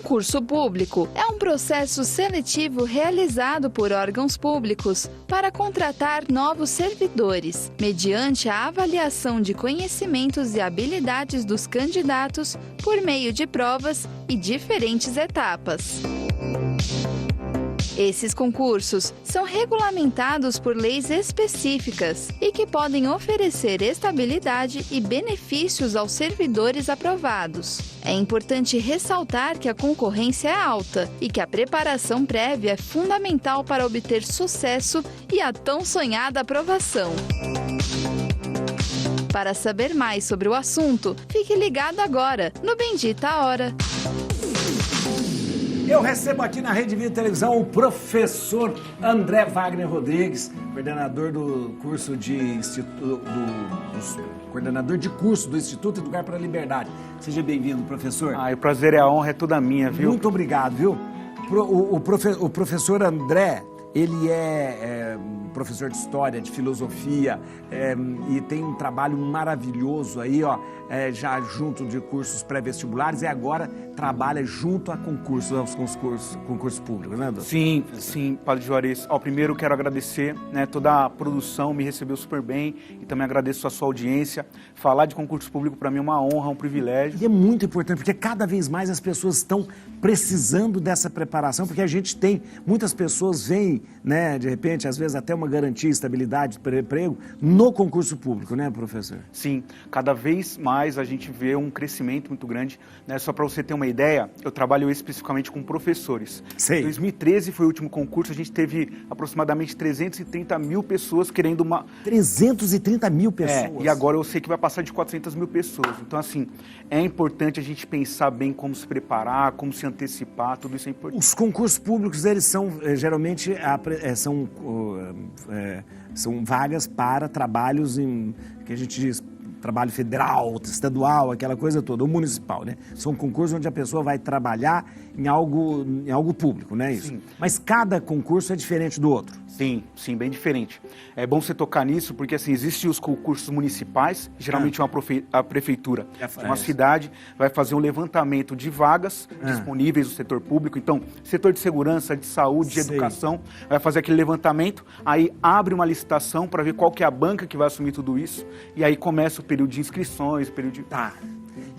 concurso público é um processo seletivo realizado por órgãos públicos para contratar novos servidores, mediante a avaliação de conhecimentos e habilidades dos candidatos por meio de provas e diferentes etapas. Esses concursos são regulamentados por leis específicas e que podem oferecer estabilidade e benefícios aos servidores aprovados. É importante ressaltar que a concorrência é alta e que a preparação prévia é fundamental para obter sucesso e a tão sonhada aprovação. Para saber mais sobre o assunto, fique ligado agora no Bendita Hora. Eu recebo aqui na Rede Vida Televisão o professor André Wagner Rodrigues, coordenador do curso coordenador de curso do Instituto Educar para a Liberdade. Seja bem-vindo, professor. O prazer e a honra é toda minha, viu? Muito obrigado, viu? O professor André, ele é professor de História, de Filosofia, e tem um trabalho maravilhoso aí, ó, já junto de cursos pré-vestibulares e agora trabalha junto a concursos públicos, né, doutor? Sim, Padre Juarez. Primeiro quero agradecer, né, toda a produção me recebeu super bem e também agradeço a sua audiência. Falar de concurso público para mim é uma honra, um privilégio. E é muito importante, porque cada vez mais as pessoas estão precisando dessa preparação, porque a gente tem, muitas pessoas veem, né, de repente, às vezes até uma garantia, estabilidade para emprego no concurso público, né, professor? Sim, cada vez mais a gente vê um crescimento muito grande, né? Só para você ter uma ideia, eu trabalho especificamente com professores. Sei. Em 2013 foi o último concurso, a gente teve aproximadamente 330 mil pessoas querendo uma... 330 mil pessoas? E agora eu sei que vai passar de 400 mil pessoas. Então, assim, é importante a gente pensar bem como se preparar, como se antecipar, tudo isso é importante. Os concursos públicos, eles são, geralmente, são vagas para trabalhos que a gente diz, trabalho federal, estadual, aquela coisa toda, ou municipal, né? São concursos onde a pessoa vai trabalhar em algo público, não é isso? Sim. Mas cada concurso é diferente do outro. Sim, bem diferente. É bom você tocar nisso, porque assim, existem os concursos municipais, geralmente a prefeitura de uma cidade vai fazer um levantamento de vagas disponíveis no setor público, então, setor de segurança, de saúde, de educação, vai fazer aquele levantamento, aí abre uma licitação para ver qual que é a banca que vai assumir tudo isso, e aí começa o período de inscrições, período de...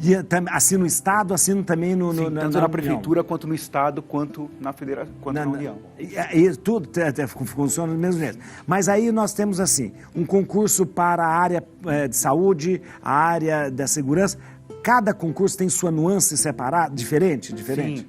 E assina no Estado, assina também tanto na prefeitura, quanto no Estado, quanto na federação, quanto na União. E tudo funciona do mesmo jeito. Mas aí nós temos assim, um concurso para a área de saúde, a área da segurança. Cada concurso tem sua nuance separada, diferente? Sim.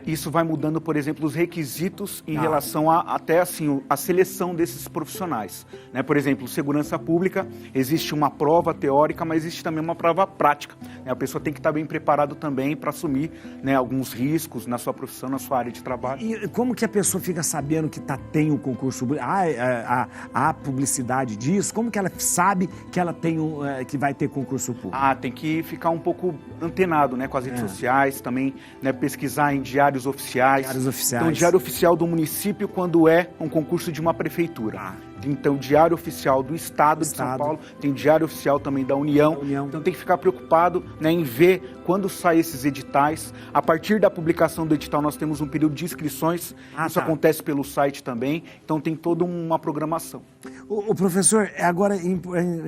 Isso vai mudando, por exemplo, os requisitos em relação até assim, a seleção desses profissionais. Né? Por exemplo, segurança pública, existe uma prova teórica, mas existe também uma prova prática. Né? A pessoa tem que estar bem preparado também para assumir, né, alguns riscos na sua profissão, na sua área de trabalho. E como que a pessoa fica sabendo que tem um concurso? Há publicidade disso? Como que ela sabe que ela tem que vai ter concurso público? Tem que ficar um pouco antenado, né, com as redes sociais, também, né, pesquisar em diários oficiais. Então, o diário oficial do município quando é um concurso de uma prefeitura. Então, o diário oficial do Estado de São Paulo, tem o diário oficial também da União. Então, tem que ficar preocupado, né, em ver quando saem esses editais. A partir da publicação do edital, nós temos um período de inscrições. Isso acontece pelo site também. Então, tem toda uma programação. O professor, agora é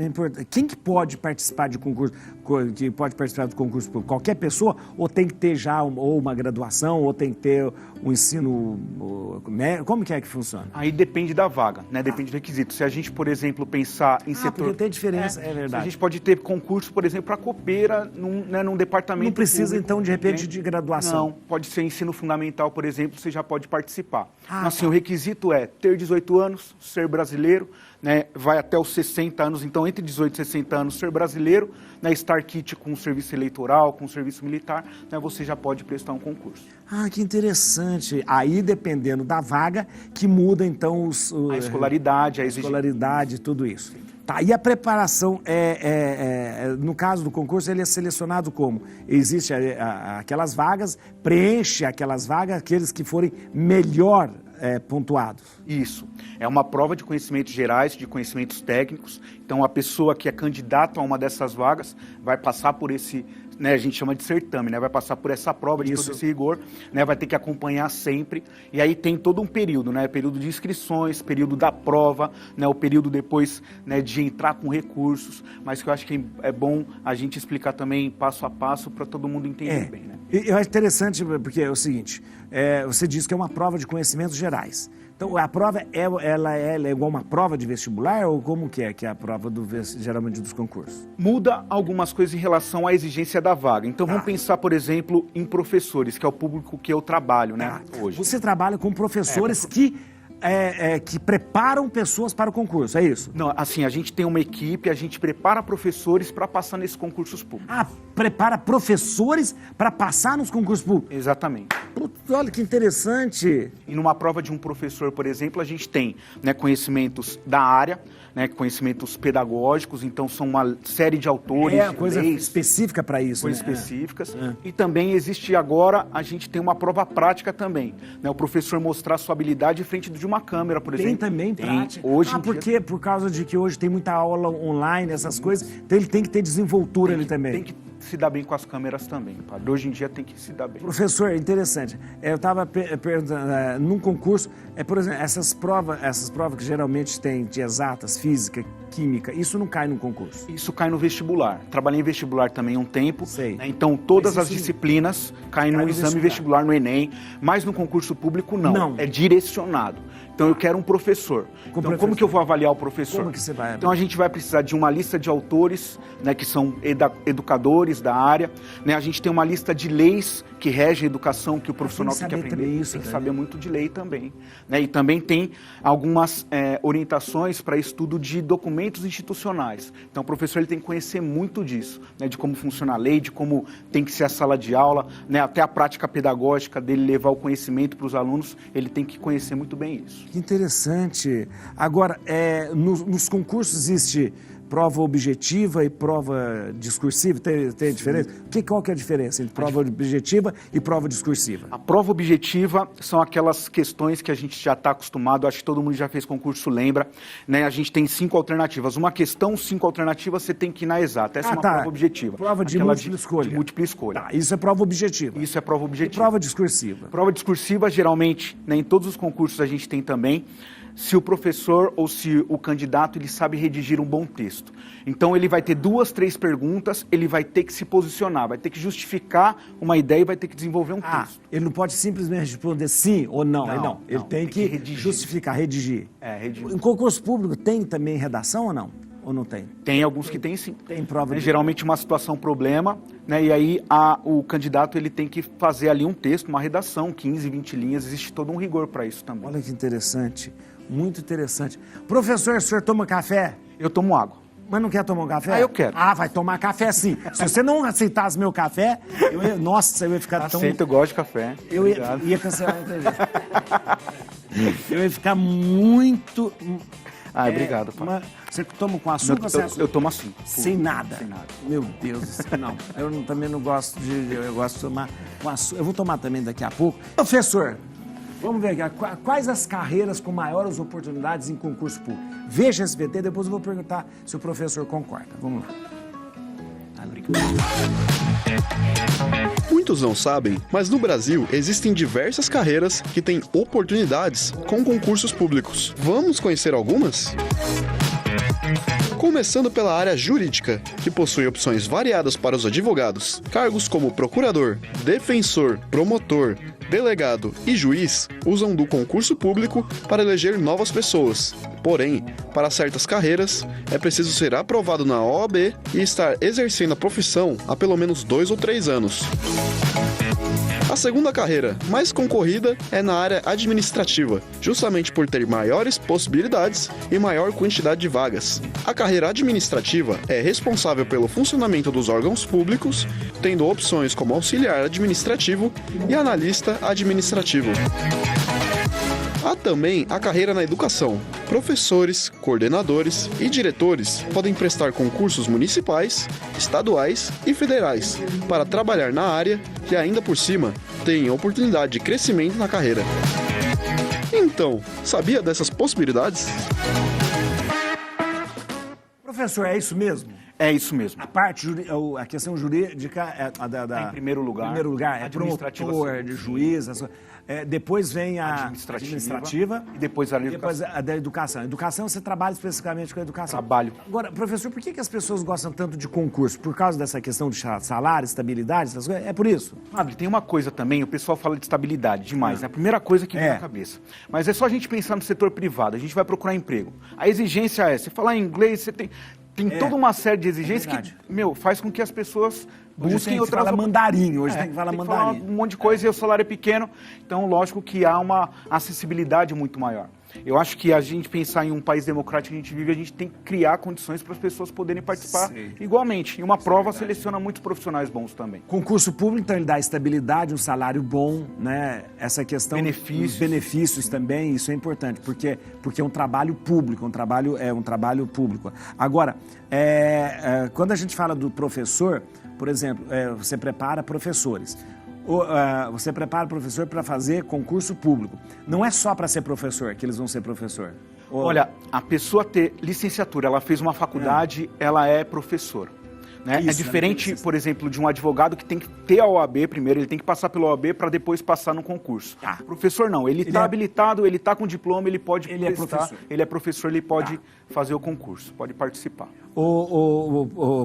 importante. Quem que pode participar de concurso? Que pode participar do concurso público? Qualquer pessoa? Ou tem que ter já ou uma graduação, ou tem que ter um ensino... Como que é que funciona? Aí depende da vaga, né? Depende do requisito. Se a gente, por exemplo, pensar em setor... porque tem diferença, é verdade. A gente pode ter concurso, por exemplo, para copeira num departamento... Não precisa, público, então, de repente, de graduação? Não, pode ser ensino fundamental, por exemplo, você já pode participar. Assim, o requisito é ter 18 anos, ser brasileiro, né, vai até os 60 anos, então entre 18 e 60 anos ser brasileiro, né, estar kit com serviço eleitoral, com serviço militar, né, você já pode prestar um concurso. Que interessante. Aí, dependendo da vaga, que muda então a escolaridade, a escolaridade, tudo isso. E a preparação, no caso do concurso, ele é selecionado como? Existe aquelas vagas, preenche aquelas vagas, aqueles que forem melhor pontuados. Isso. É uma prova de conhecimentos gerais, de conhecimentos técnicos. Então, a pessoa que é candidata a uma dessas vagas vai passar por esse né, a gente chama de certame, né, vai passar por essa prova de todo esse rigor, né, vai ter que acompanhar sempre, e aí tem todo um período, né, período de inscrições, período da prova, né, o período depois, né, de entrar com recursos, mas que eu acho que é bom a gente explicar também passo a passo para todo mundo entender bem, né. Eu acho interessante, porque é o seguinte, você disse que é uma prova de conhecimentos gerais. Então, a prova, ela é igual uma prova de vestibular ou como que é a prova, geralmente, dos concursos? Muda algumas coisas em relação à exigência da vaga. Então, vamos pensar, por exemplo, em professores, que é o público que eu trabalho, né, hoje. Você trabalha com professores que preparam pessoas para o concurso, é isso? Não, assim, a gente tem uma equipe, a gente prepara professores para passar nesses concursos públicos. Ah, prepara professores para passar nos concursos públicos? Exatamente. Putz, olha que interessante. E numa prova de um professor, por exemplo, a gente tem, né, conhecimentos da área, né, conhecimentos pedagógicos, então são uma série de autores, coisa específica para isso. Coisas específicas. E também existe agora, a gente tem uma prova prática também, né, o professor mostrar sua habilidade em frente de uma câmera, por exemplo. Tem também prática. Hoje porque por causa de que hoje tem muita aula online, essas coisas, então ele tem que ter desenvoltura ali também. Tem que se dar bem com as câmeras também, padre. Hoje em dia tem que se dar bem. Professor, interessante. Eu estava perguntando, num concurso, por exemplo, essas provas que geralmente tem de exatas, física, química, isso não cai no concurso? Isso cai no vestibular. Trabalhei em vestibular também um tempo. Sei. Né? Então, todas as disciplinas caem no exame vestibular, no Enem, mas no concurso público não. É direcionado. Então, eu quero um professor. Então, como que eu vou avaliar o professor? Como que você vai? Então, a gente vai precisar de uma lista de autores, né, que são educadores da área. Né? A gente tem uma lista de leis que regem a educação, que o profissional tem que aprender. Isso, tem que saber muito de lei também. Né? E também tem algumas orientações para estudo de documentos institucionais. Então, o professor ele tem que conhecer muito disso, né? De como funciona a lei, de como tem que ser a sala de aula, né? Até a prática pedagógica dele levar o conhecimento para os alunos, ele tem que conhecer muito bem isso. Que interessante. Agora, nos concursos existe prova objetiva e prova discursiva? Tem diferença? Qual que é a diferença entre prova objetiva e prova discursiva? A prova objetiva são aquelas questões que a gente já está acostumado, acho que todo mundo já fez concurso, lembra, né? A gente tem 5 alternativas. Uma questão, 5 alternativas, você tem que ir na exata. Essa é uma prova objetiva. Prova de múltipla escolha. De múltipla escolha. Tá, isso é prova objetiva. Isso é prova objetiva. E prova discursiva? Prova discursiva, geralmente, né, em todos os concursos a gente tem também, se o professor ou se o candidato ele sabe redigir um bom texto. Então ele vai ter 2, 3 perguntas, ele vai ter que se posicionar, vai ter que justificar uma ideia e vai ter que desenvolver um texto. Ele não pode simplesmente responder sim ou não. Não. Ele tem que redigir. Justificar, redigir. Redigir. Em concurso público tem também redação ou não? Ou não tem? Tem alguns que tem sim. Tem prova. Geralmente uma situação problema, né? E aí o candidato ele tem que fazer ali um texto, uma redação, 15, 20 linhas, existe todo um rigor para isso também. Olha que interessante, muito interessante. Professor, o senhor toma café? Eu tomo água. Mas não quer tomar um café? Eu quero. Vai tomar café sim. Se você não aceitasse meu café, eu ia ficar tão... Aceito, eu gosto de café. Eu ia cancelar a entrevista. Eu ia ficar muito... Obrigado, pai. Você toma com açúcar ou sem açúcar? Eu tomo assim. Sem nada? Sem nada. Meu Deus, não. Eu também não gosto de... Eu gosto de tomar com açúcar. Eu vou tomar também daqui a pouco. Professor, vamos ver aqui. Quais as carreiras com maiores oportunidades em concurso público? Veja esse VT, depois eu vou perguntar se o professor concorda. Vamos lá. Muitos não sabem, mas no Brasil existem diversas carreiras que têm oportunidades com concursos públicos. Vamos conhecer algumas? Começando pela área jurídica, que possui opções variadas para os advogados. Cargos como procurador, defensor, promotor, delegado e juiz usam do concurso público para eleger novas pessoas. Porém, para certas carreiras, é preciso ser aprovado na OAB e estar exercendo a profissão há pelo menos 2 ou 3 anos. A segunda carreira, mais concorrida, é na área administrativa, justamente por ter maiores possibilidades e maior quantidade de vagas. A carreira administrativa é responsável pelo funcionamento dos órgãos públicos, tendo opções como auxiliar administrativo e analista administrativo. Há também a carreira na educação. Professores, coordenadores e diretores podem prestar concursos municipais, estaduais e federais para trabalhar na área e ainda por cima tem oportunidade de crescimento na carreira. Então, sabia dessas possibilidades? Professor, é isso mesmo? É isso mesmo. A questão jurídica é em primeiro lugar. Em primeiro lugar, é promotor, de juiz, depois vem a administrativa e depois a da educação. Educação, você trabalha especificamente com a educação. Trabalho. Agora, professor, por que as pessoas gostam tanto de concurso? Por causa dessa questão de salário, estabilidade, essas coisas? É por isso? Padre, tem uma coisa também, o pessoal fala de estabilidade demais, né? A primeira coisa que vem na cabeça. Mas é só a gente pensar no setor privado, a gente vai procurar emprego. A exigência é, você falar inglês, você tem toda uma série de exigências que, faz com que as pessoas busquem outras... Fala mandarim, hoje tem que falar mandarim. Falar um monte de coisa e o salário é pequeno, então lógico que há uma acessibilidade muito maior. Eu acho que a gente pensar em um país democrático que a gente vive, a gente tem que criar condições para as pessoas poderem participar igualmente. E uma prova seleciona muitos profissionais bons também. Concurso público, então, ele dá estabilidade, um salário bom, né? Essa questão... Benefícios também, isso é importante, porque é um trabalho público, é um trabalho público. Agora, quando a gente fala do professor, por exemplo, você prepara professores. Você prepara o professor para fazer concurso público. Não é só para ser professor que eles vão ser professor. Olha, a pessoa ter licenciatura, ela fez uma faculdade, ela é professor. Né? É diferente, por exemplo, de um advogado que tem que ter a OAB primeiro, ele tem que passar pela OAB para depois passar no concurso. O professor não, ele está habilitado, ele está com diploma, ele pode prestar, ele é professor, ele pode fazer o concurso, pode participar.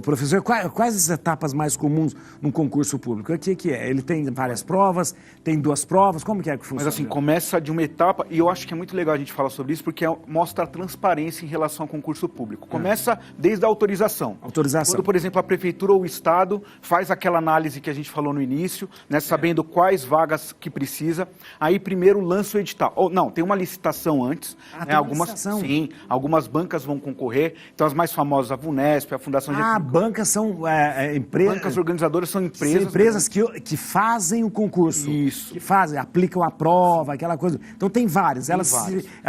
Professor, quais as etapas mais comuns num concurso público? O que é? Ele tem várias provas, tem 2 provas, como que funciona? Mas assim, começa de uma etapa, e eu acho que é muito legal a gente falar sobre isso, porque mostra a transparência em relação ao concurso público. Começa desde a autorização. Quando, por exemplo, a prefeitura ou o estado faz aquela análise que a gente falou no início, né, sabendo quais vagas que precisa, aí primeiro lança o edital. Tem uma licitação antes, né, algumas bancas vão concorrer, então as mais famosas, a VUNESP, a Fundação Getúlio. Bancas são empresas... Bancas organizadoras são empresas... São empresas que fazem o concurso. Isso. Que aplicam a prova, aquela coisa. Então tem várias, elas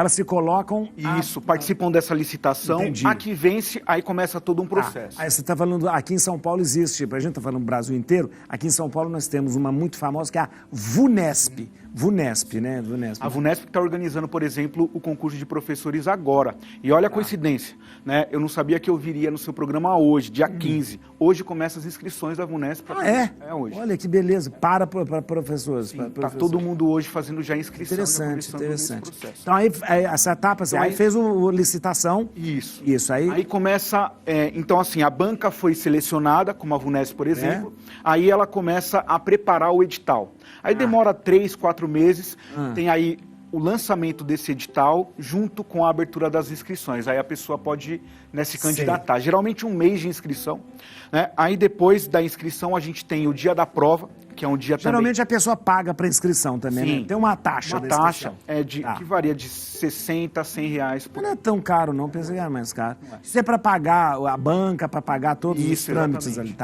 se colocam... Isso, participam dessa licitação, a que vence, aí começa todo um processo. Aí você está falando, aqui em São Paulo existe, a gente está falando no Brasil inteiro, aqui em São Paulo nós temos uma muito famosa que é a VUNESP, né? A VUNESP está organizando, por exemplo, o concurso de professores agora. E olha a coincidência, né? Eu não sabia que eu viria no seu programa hoje, dia 15. Hoje começa as inscrições da VUNESP. É hoje. Olha que beleza, para professores. Está todo mundo hoje fazendo já inscrição. Interessante. Então aí, essa etapa, aí fez a licitação. Isso aí. Aí começa, então assim, a banca foi selecionada, como a VUNESP, por exemplo. Aí ela começa a preparar o edital. Aí demora 3, 4 meses, tem aí o lançamento desse edital junto com a abertura das inscrições. Aí a pessoa pode se candidatar. Geralmente 1 mês de inscrição. Né? Aí depois da inscrição a gente tem o dia da prova, que é um dia Geralmente também... a pessoa paga para inscrição também, né? Tem uma taxa. Uma taxa que varia de 60 a 100 reais. Mas não é tão caro não, pensei que era mais caro. Isso é para pagar a banca, para pagar todos os trâmites ali.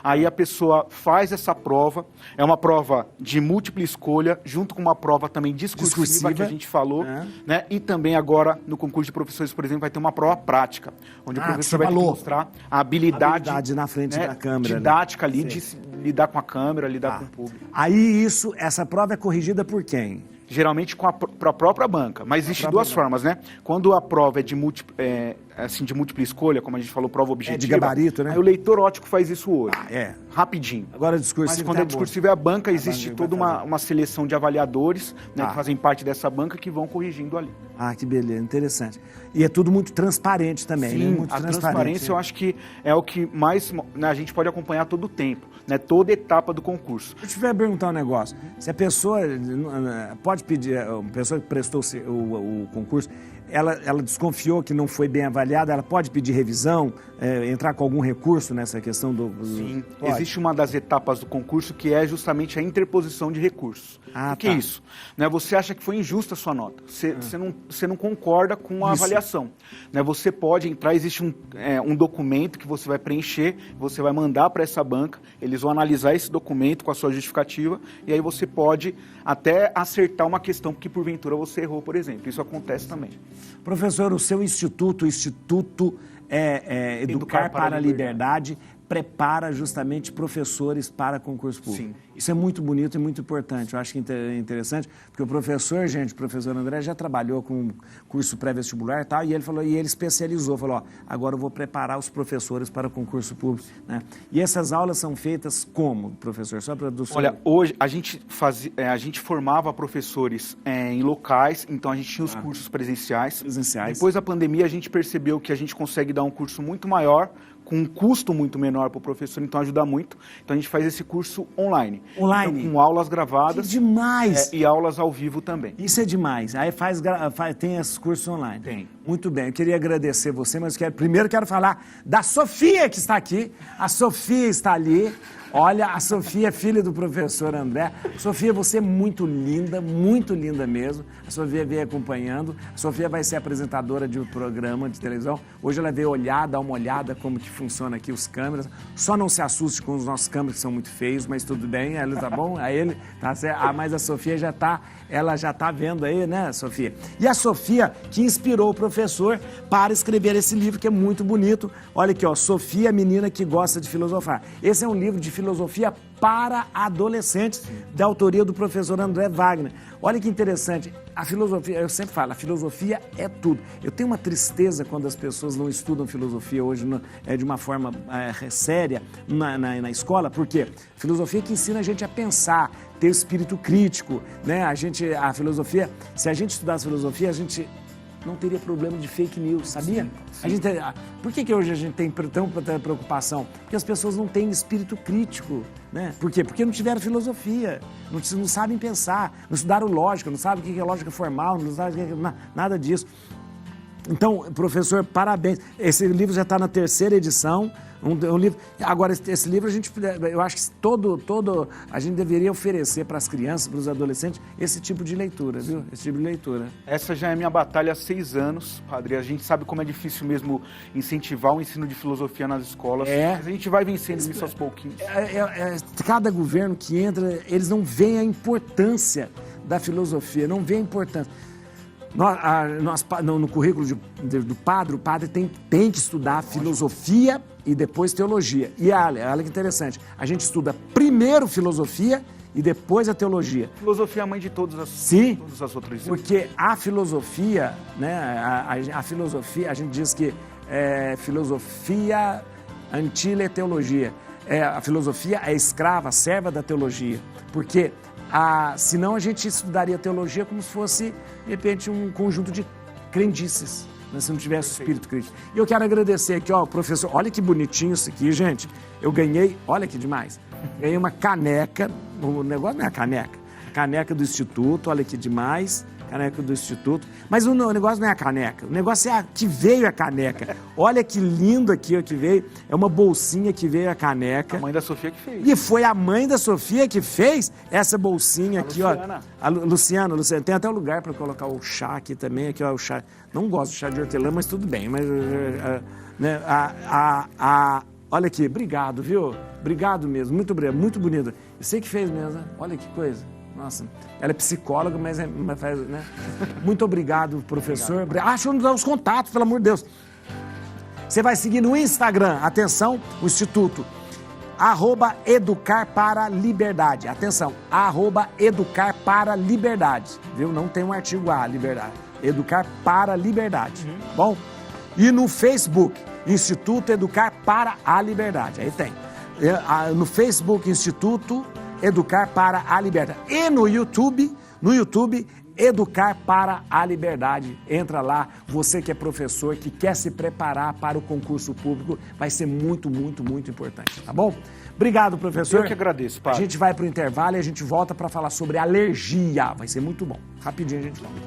Aí a pessoa faz essa prova, é uma prova de múltipla escolha, junto com uma prova também discursiva que a gente falou, né? E também agora, no concurso de professores, por exemplo, vai ter uma prova prática, onde o professor vai mostrar a habilidade na frente da câmera. Didática ali, de lidar com a câmera, lidar com o público. Aí essa prova é corrigida por quem? Geralmente com a própria banca, mas existem 2 formas, né? Quando a prova é de múltipla escolha, como a gente falou, prova objetiva... de gabarito, né? Aí o leitor ótico faz isso hoje. Rapidinho. Agora discursivo. Mas quando é discursivo é a banca, existe toda uma seleção de avaliadores, né, que fazem parte dessa banca, que vão corrigindo ali. Que beleza, interessante. E é tudo muito transparente também, Sim, né? Muito transparência eu acho que é o que mais, né, a gente pode acompanhar todo o tempo, né? Toda etapa do concurso. Deixa eu te perguntar um negócio. Se a pessoa pode pedir, a pessoa que prestou o concurso, ela desconfiou que não foi bem avaliada, ela pode pedir revisão, entrar com algum recurso nessa questão do... Sim, existe uma das etapas do concurso que é justamente a interposição de recursos. O que é isso? Né, você acha que foi injusta a sua nota, você não concorda com a avaliação. Né, você pode entrar, existe um documento que você vai preencher, você vai mandar para essa banca, eles vão analisar esse documento com a sua justificativa, e aí você pode até acertar uma questão que porventura você errou, por exemplo. Isso acontece também. Professor, o seu instituto, Educar para a Liberdade, prepara justamente professores para concurso público. Sim. Isso é muito bonito e muito importante. Eu acho que é interessante, porque o professor André já trabalhou com curso pré-vestibular e tal, e ele falou, e ele especializou, falou, ó, agora eu vou preparar os professores para o concurso público, né? E essas aulas são feitas como, professor? Só para Olha, hoje a gente formava professores em locais, então a gente tinha os cursos presenciais. Depois da pandemia a gente percebeu que a gente consegue dar um curso muito maior, com um custo muito menor para o professor, então ajuda muito. Então a gente faz esse curso online. Online? Então, com aulas gravadas. Que demais! E aulas ao vivo também. Isso é demais. Aí tem esses cursos online. Tem. Muito bem, eu queria agradecer você, mas primeiro quero falar da Sofia que está aqui. A Sofia está ali. Olha, a Sofia é filha do professor André. Sofia, você é muito linda mesmo. A Sofia veio acompanhando. A Sofia vai ser apresentadora de um programa de televisão. Hoje ela veio dar uma olhada como que funciona aqui os câmeras. Só não se assuste com os nossos câmeras que são muito feios, mas tudo bem, ela tá bom? A ele tá certo. Mas a Sofia ela já tá vendo aí, né, Sofia? E a Sofia que inspirou o professor para escrever esse livro que é muito bonito. Olha aqui, ó, Sofia, menina que gosta de filosofar. Esse é um livro de filosofia para adolescentes, da autoria do professor André Wagner. Olha que interessante, a filosofia, eu sempre falo, a filosofia é tudo. Eu tenho uma tristeza quando as pessoas não estudam filosofia hoje de uma forma séria na escola, porque filosofia que ensina a gente a pensar, ter espírito crítico, né? A filosofia, se a gente estudasse filosofia, a gente não teria problema de fake news, sabia? Sim. Por que hoje a gente tem tanta preocupação? Porque as pessoas não têm espírito crítico, né? Por quê? Porque não tiveram filosofia, não sabem pensar, não estudaram lógica, não sabem o que é lógica formal, não sabem nada disso. Então, professor, parabéns. Esse livro já está na 3ª edição. Um livro. Agora, esse livro eu acho que a gente deveria oferecer para as crianças, para os adolescentes, esse tipo de leitura, viu? Esse tipo de leitura. Essa já é minha batalha há 6 anos, padre. A gente sabe como é difícil mesmo incentivar o ensino de filosofia nas escolas. Mas a gente vai vencendo isso aos pouquinhos. Cada governo que entra, eles não veem a importância da filosofia, não veem a importância. No currículo do padre, o padre tem que estudar filosofia e depois teologia. E olha que interessante, a gente estuda primeiro filosofia e depois a teologia. Filosofia é a mãe de todas as outras. Porque a filosofia, né, a filosofia, a gente diz que filosofia antila teologia. A filosofia é escrava, serva da teologia. Porque senão a gente estudaria teologia como se fosse, de repente, um conjunto de crendices, né, se não tivesse espírito crítico. E eu quero agradecer aqui, ó, professor, olha que bonitinho isso aqui, gente. Eu ganhei, olha que demais, ganhei uma caneca, o negócio não é a caneca do Instituto, olha que demais, caneca do Instituto. Mas o negócio não é a caneca, o negócio é que veio a caneca. Olha que lindo aqui, ó, que veio, é uma bolsinha que veio a caneca. A mãe da Sofia que fez. E foi a mãe da Sofia que fez essa bolsinha aqui, Luciana. Ó. A Luciana, tem até um lugar para colocar o chá aqui também, aqui, ó, o chá. Não gosto de chá de hortelã, mas tudo bem. Mas, né, olha aqui, obrigado, viu? Obrigado mesmo, muito obrigado, muito bonito. Você que fez mesmo, né? Olha que coisa. Nossa, ela é psicóloga, mas faz, né? Muito obrigado, professor. Deixa eu nos dar os contatos, pelo amor de Deus. Você vai seguir no Instagram, atenção, o Instituto, @Educar para a Liberdade. Atenção, @Educar para a Liberdade. Viu? Não tem um artigo A, liberdade. Educar para a Liberdade. Bom? E no Facebook, Instituto Educar para a Liberdade. Aí tem. No Facebook, Instituto Educar para a Liberdade. E no YouTube, Educar para a Liberdade. Entra lá, você que é professor, que quer se preparar para o concurso público, vai ser muito, muito, muito importante, tá bom? Obrigado, professor. Eu que agradeço, padre. A gente vai para o intervalo e a gente volta para falar sobre alergia. Vai ser muito bom. Rapidinho a gente volta.